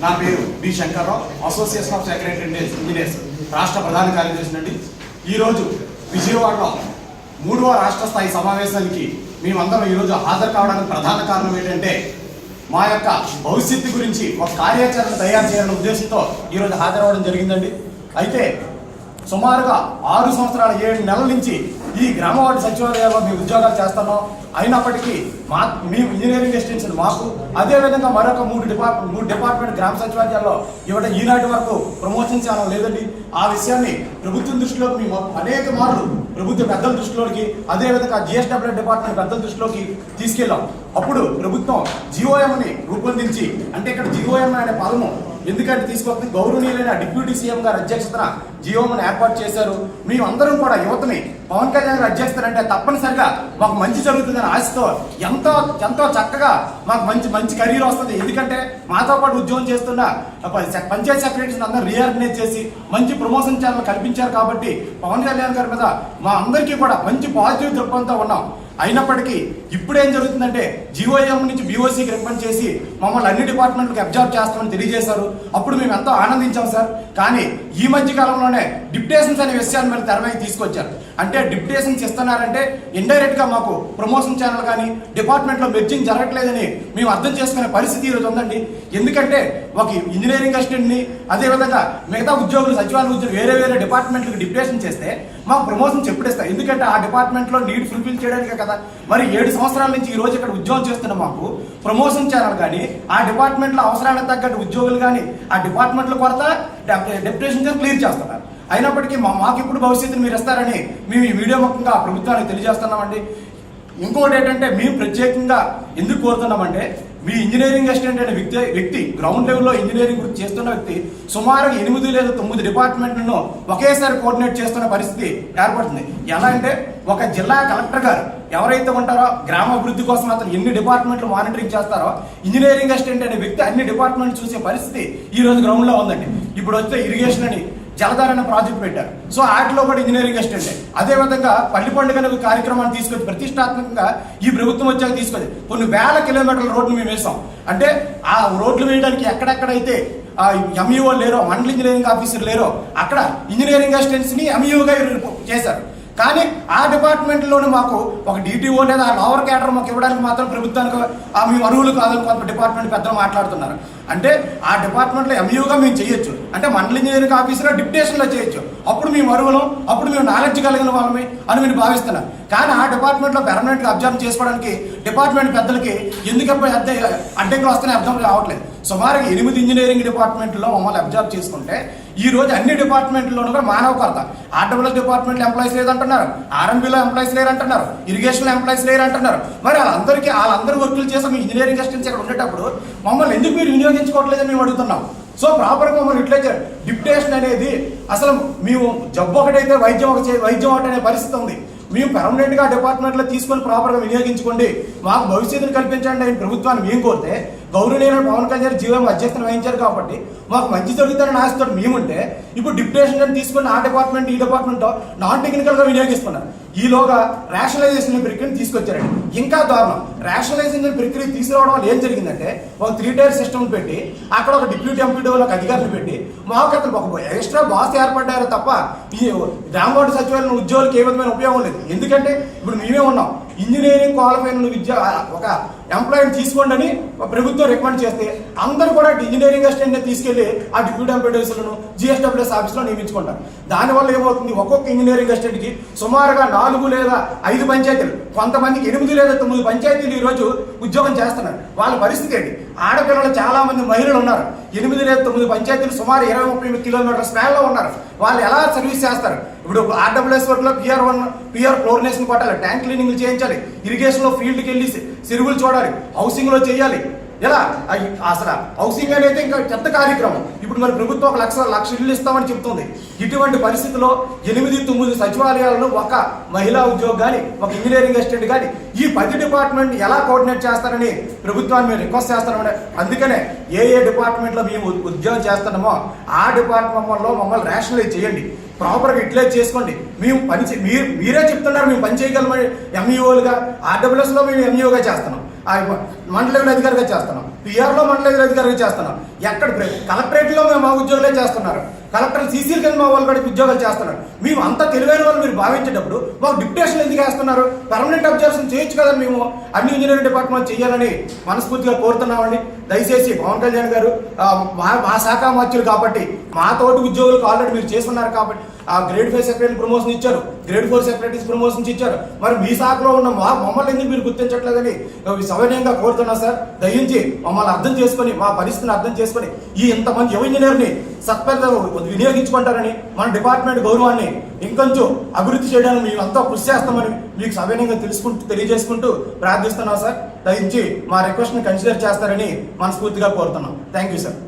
నా పేరు B Shankarrao, association of secretary engineers రాష్ట్ర ప్రధాన కార్యదర్శి అండి. ఈరోజు విజయవాడలో 3వ రాష్ట్ర స్థాయి సమావేశానికి మేమందరం ఈరోజు హాజరు కావడానికి ప్రధాన కారణం ఏంటంటే మా యొక్క భవిష్యత్తు గురించి ఒక కార్యాచరణ తయారు చేయాలనే ఉద్దేశంతో ఈరోజు హాజరవడం జరిగిందండి. అయితే సుమారుగా 6 సంవత్సరాల 7 నెలల నుంచి ఈ గ్రామ వార్డు సచివాలయాల్లో మేము ఉద్యోగాలు చేస్తున్నాం. అయినప్పటికీ మేము ఇంజనీరింగ్ ఎక్స్టెన్షన్ మాకు అదేవిధంగా మరొక 3 డిపార్ట్మెంట్ గ్రామ సచివాలయాల్లో ఇవాళ ఈనాటి వరకు ప్రమోషన్ ఛానల్ లేదండి. ఆ విషయాన్ని ప్రభుత్వం దృష్టిలోకి మేము అనేక మార్లు ప్రభుత్వ పెద్దల దృష్టిలోకి అదేవిధంగా జిఎస్డబ్ల్యూ డిపార్ట్మెంట్ పెద్దల దృష్టిలోకి తీసుకెళ్ళాం. అప్పుడు ప్రభుత్వం జిఓఎంని రూపొందించి, అంటే ఇక్కడ జిఓఎం అనే పదము ఎందుకంటే తీసుకొస్తే గౌరవనీయులైన డిప్యూటీ సీఎం గారు అధ్యక్షతన జియోని ఏర్పాటు చేశారు. మేమందరం కూడా యువతని పవన్ కళ్యాణ్ గారు అధ్యక్షతనంటే తప్పనిసరిగా మాకు మంచి జరుగుతుందని ఆశతో ఎంతో చక్కగా మాకు మంచి కెరీర్ వస్తుంది. ఎందుకంటే మాతో పాటు ఉద్యోగం చేస్తున్న పంచాయత్ సెక్రటరీస్ అందరూ రీఆర్గనైజ్ చేసి మంచి ప్రమోషన్ ఛానల్ కల్పించారు. కాబట్టి పవన్ కళ్యాణ్ గారి మీద మా అందరికీ కూడా మంచి పాజిటివ్ దృక్పథంతో ఉన్నాం. అయినప్పటికీ ఇప్పుడేం జరుగుతుందంటే జిఓఎం నుంచి బీఓసీకి రికమెండ్ చేసి మమ్మల్ని అన్ని డిపార్ట్మెంట్లకు అబ్జర్వ్ చేస్తామని తెలియజేశారు. అప్పుడు మేము ఎంతో ఆనందించాం సార్. కానీ ఈ మధ్య కాలంలోనే డిప్యుటేషన్స్ అనే విషయాన్ని మరి తెరపైకి తీసుకొచ్చారు. అంటే డిప్యుటేషన్స్ ఇస్తున్నారంటే ఇండైరెక్ట్ గా మాకు ప్రమోషన్ ఛానల్ కానీ డిపార్ట్మెంట్లో మెర్జింగ్ జరగట్లేదని మేము అర్థం చేసుకునే పరిస్థితి ఈరోజు ఉందండి. ఎందుకంటే ఒక ఇంజనీరింగ్ అసిస్టెంట్ని అదేవిధంగా మిగతా ఉద్యోగులు సచివాలయ ఉద్యోగులు వేరే డిపార్ట్మెంట్లకు డిప్యుటేషన్ చేస్తే మాకు ప్రమోషన్ ఎప్పుడిస్తారు? ఎందుకంటే ఆ డిపార్ట్మెంట్లో నీడ్ ఫుల్ఫిల్ చేయడానికే కదా. మరి 7 సంవత్సరాల నుంచి ఈ రోజు ఇక్కడ ఉద్యోగం చేస్తున్న మాకు ప్రమోషన్ ఛానల్ కానీ ఆ డిపార్ట్మెంట్లో అవసరాలకు తగ్గట్టు ఉద్యోగులు కానీ ఆ డిపార్ట్మెంట్లో కొరత డెప్యుటేషన్ క్లియర్ చేస్తున్నారు. అయినప్పటికీ మాకు ఇప్పుడు భవిష్యత్తును మీరు ఇస్తారని మేము ఈ వీడియో ముఖ్యంగా ప్రభుత్వానికి తెలియజేస్తున్నామండి. ఇంకోటి ఏంటంటే మేము ప్రత్యేకంగా ఎందుకు కోరుతున్నామంటే మీ ఇంజనీరింగ్ అసిస్టెంట్ అనే వ్యక్తి గ్రౌండ్ లెవెల్లో ఇంజనీరింగ్ గురించి చేస్తున్న వ్యక్తి సుమారు 8 లేదా 9 డిపార్ట్మెంట్లను ఒకేసారి కోఆర్డినేట్ చేస్తున్న పరిస్థితి ఏర్పడుతుంది. ఎలా అంటే ఒక జిల్లా కలెక్టర్ గారు ఎవరైతే ఉంటారో గ్రామాభివృద్ధి కోసం అతను ఎన్ని డిపార్ట్మెంట్లు మానిటరింగ్ చేస్తారో ఇంజనీరింగ్ అసిస్టెంట్ అనే వ్యక్తి అన్ని డిపార్ట్మెంట్ చూసే పరిస్థితి ఈ రోజు గ్రౌండ్ లో ఉందండి. ఇప్పుడు వచ్చే ఇరిగేషన్ అని జలధార అనే ప్రాజెక్ట్ పెట్టారు. సో వాటిలో కూడా ఇంజనీరింగ్ అసిస్టెంట్. అదేవిధంగా పల్లి పండుగ కార్యక్రమాన్ని తీసుకొచ్చి ప్రతిష్టాత్మకంగా ఈ ప్రభుత్వం వచ్చాక తీసుకొచ్చి కొన్ని వేల కిలోమీటర్ల రోడ్లు మేము వేసాం. అంటే ఆ రోడ్లు వేయడానికి ఎక్కడెక్కడైతే ఎంఈఓ లేరో, మండల ఇంజనీరింగ్ ఆఫీసర్ లేరో అక్కడ ఇంజనీరింగ్ అసిస్టెంట్స్ ని ఎంఈఓగా చేశారు. కానీ ఆ డిపార్ట్మెంట్లోనే మాకు ఒక డిటిఓ లేదా లోవర్ క్యాడర్ మాకు ఇవ్వడానికి మాత్రం ప్రభుత్వానికి మేము అర్హులు కాదని కొంత డిపార్ట్మెంట్ పెద్దలు మాట్లాడుతున్నారు. అంటే ఆ డిపార్ట్మెంట్లో ఎంఈఓగా మేము చేయొచ్చు, అంటే మండల ఇంజనీరింగ్ ఆఫీసులో డిప్యుటేషన్లో చేయొచ్చు. అప్పుడు మేము అర్హులం, అప్పుడు మేము నాలెడ్జ్ కలిగిన వాళ్ళమే అని మీరు భావిస్తున్నారు. కానీ ఆ డిపార్ట్మెంట్లో పెర్మనెంట్గా అబ్జర్వ్ చేసుకోవడానికి డిపార్ట్మెంట్ పెద్దలకి ఎందుకు అడ్డంకులు వస్తాయని అర్థం కావట్లేదు. సుమారుగా 8 ఇంజనీరింగ్ డిపార్ట్మెంట్లో మమ్మల్ని అబ్జర్వ్ చేసుకుంటే ఈ రోజు అన్ని డిపార్ట్మెంట్లోనూ కూడా మానవ కొరత. ఆర్డబ్ల్యూఎస్ డిపార్ట్మెంట్లో ఎంప్లాయీస్ లేదంటున్నారు, ఆర్ఎంబీలో ఎంప్లాయీస్ లేరంటున్నారు, ఇరిగేషన్లో ఎంప్లాయీస్ లేరంటున్నారు. మరి వాళ్ళందరూ వర్కులు చేసి మీ ఇంజనీరింగ్ అసిస్టెంట్స్ ఇక్కడ ఉండేటప్పుడు మమ్మల్ని ఎందుకు మీరు వినియోగించుకోవట్లేదని మేము అడుగుతున్నాం. సో ప్రాపర్గా మమ్మల్ని ఇట్లే డిప్యుటేషన్ అనేది అసలు మేము జబ్బు ఒకటైతే వైద్యం ఒకటి అనే పరిస్థితి ఉంది. మేము పర్మనెంట్గా డిపార్ట్మెంట్లో తీసుకొని ప్రాపర్గా వినియోగించుకోండి, మాకు భవిష్యత్తును కల్పించండి అని ప్రభుత్వాన్ని మేము కోరితే గౌరవనీయులైన పవన్ కళ్యాణ్ జీవోఎం అధ్యక్షతను వహించారు. కాబట్టి మాకు మంచి జరుగుతారని ఆశతో మేముంటే ఇప్పుడు డిప్యుటేషన్ తీసుకుని ఆ డిపార్ట్మెంట్ ఈ డిపార్ట్మెంట్ నాన్ టెక్నికల్గా వినియోగిస్తున్నారు. ఈలోగా రేషనలైజేషన్ ప్రక్రియను తీసుకొచ్చారండి. ఇంకా దారుణం, రేషనలైజేషన్ ప్రక్రియ తీసుకురావడం వల్ల ఏం జరిగిందంటే ఒక 3 టైర్ సిస్టమ్ పెట్టి అక్కడ ఒక డిప్యూటీ ఎంపీడీఓలకు అధికారులు పెట్టి మాకు అతను ఒక ఎక్స్ట్రా బాస్ ఏర్పడ్డారు తప్ప ఈ గ్రామ వార్డు సచివాలయం ఉద్యోగులకు ఏ విధమైన ఉపయోగం లేదు. ఎందుకంటే ఇప్పుడు మేమే ఉన్నాం, ఇంజనీరింగ్ క్వాలిఫైడ్ ఒక ఎంప్లాయీని తీసుకోండి అని ప్రభుత్వం రికమెండ్ చేస్తే అందరూ కూడా ఇంజనీరింగ్ అసిస్టెంట్ని తీసుకెళ్లి ఆ డిప్యూటీ ఎంపీడీఓలను జిఎస్డబ్ల్యూఎస్ ఆఫీస్లో నియమించుకుంటారు. దానివల్ల ఏమవుతుంది, ఒక్కొక్క ఇంజనీరింగ్ అసిస్టెంట్కి సుమారుగా 4 లేదా 5 పంచాయతీలు, కొంతమందికి 8 లేదా 9 పంచాయతీలు ఈరోజు ఉద్యోగం చేస్తున్నారు. వాళ్ళ పరిస్థితి ఏంటి? ఆడపిల్లలు చాలా మంది మహిళలు ఉన్నారు. 8 లేదా 9 పంచాయతీలు సుమారు 20-30 కిలోమీటర్ల స్పాన్లో ఉన్నారు. వాళ్ళు ఎలా సర్వీస్ చేస్తారు? ఇప్పుడు ఆర్డబ్ల్యూఎస్ వర్క్లో PR1 PR క్లోరినేషన్ కొట్టాలి, ట్యాంక్ క్లీనింగ్లు చేయించాలి, ఇరిగేషన్లో ఫీల్డ్కి వెళ్ళి చెరువులు చూడాలి, హౌసింగ్లో చేయాలి. ఎలా అసలు హౌసింగ్ అనేది ఇంకా పెద్ద కార్యక్రమం. ఇప్పుడు మరి ప్రభుత్వం 1 లక్ష ఇల్లు ఇస్తామని చెప్తుంది. ఇటువంటి పరిస్థితుల్లో 8-9 సచివాలయాలను ఒక మహిళా ఉద్యోగి కానీ ఒక ఇంజనీరింగ్ అసిస్టెంట్ కానీ ఈ 10 డిపార్ట్మెంట్ ఎలా కోఆర్డినేట్ చేస్తారని ప్రభుత్వాన్ని మేము రిక్వెస్ట్ చేస్తామని. అందుకనే ఏ డిపార్ట్మెంట్లో మేము ఉద్యోగం చేస్తున్నామో ఆ డిపార్ట్మెంట్లో మమ్మల్ని రేషనలైజ్ చేయండి, ప్రాపర్గా యూటిలైజ్ చేసుకోండి. మేము మీరే చెప్తున్నారు మేము పని చేయగలమని ఎంఈఓలుగా. ఆర్డబ్ల్యూఎస్లో మేము ఎంఈఓగా చేస్తున్నాం, మండల లెవెల్ అధికారిగా చేస్తున్నాం. పిఆర్లో మండల అధికారులు చేస్తున్నాం. ఎక్కడ కలెక్టరేట్లో మేము మా ఉద్యోగులే చేస్తున్నారు. కలెక్టర్ సీసీల కింద మా వాళ్ళు కూడా ఉద్యోగాలు చేస్తున్నారు. మేము అంత తెలివైన వాళ్ళు మీరు భావించేటప్పుడు మాకు డిప్యుటేషన్ ఎందుకు వేస్తున్నారు? పర్మనెంట్ అబ్జర్వేషన్ చేయొచ్చు కదా. మేము అన్ని ఇంజనీరింగ్ డిపార్ట్మెంట్ చేయాలని మనస్ఫూర్తిగా కోరుతున్నామండి. దయచేసి పవన్ కళ్యాణ్ గారు మా శాఖ మార్చులు కాబట్టి, మా తోటి ఉద్యోగులకు ఆల్రెడీ మీరు చేస్తున్నారు కాబట్టి ఆ గ్రేడ్ 5 సెక్రటరీ ప్రమోషన్ ఇచ్చారు, గ్రేడ్ 4 సెక్రటరీస్ ప్రమోషన్స్ ఇచ్చారు. మరి మీ శాఖలో ఉన్న మమ్మల్ని ఎందుకు మీరు గుర్తించట్లేదని సవినయంగా కోరుతున్నా సార్. దయించి మమ్మల్ని అర్థం చేసుకొని, మా పరిస్థితిని అర్థం చేసుకొని ఈ ఇంతమంది యువ ఇంజనీర్ని సత్పరంగా వినియోగించుకుంటారని, మన డిపార్ట్మెంట్ గౌరవాన్ని ఇంకొంచెం అభివృద్ధి చేయడానికి మేము అంతా కృషి చేస్తామని మీకు సవినయంగా తెలియజేసుకుంటూ ప్రార్థిస్తున్నాం సార్. దయించి మా రిక్వెస్ట్ని కన్సిడర్ చేస్తారని మనస్ఫూర్తిగా కోరుతున్నాం. Thank you sir.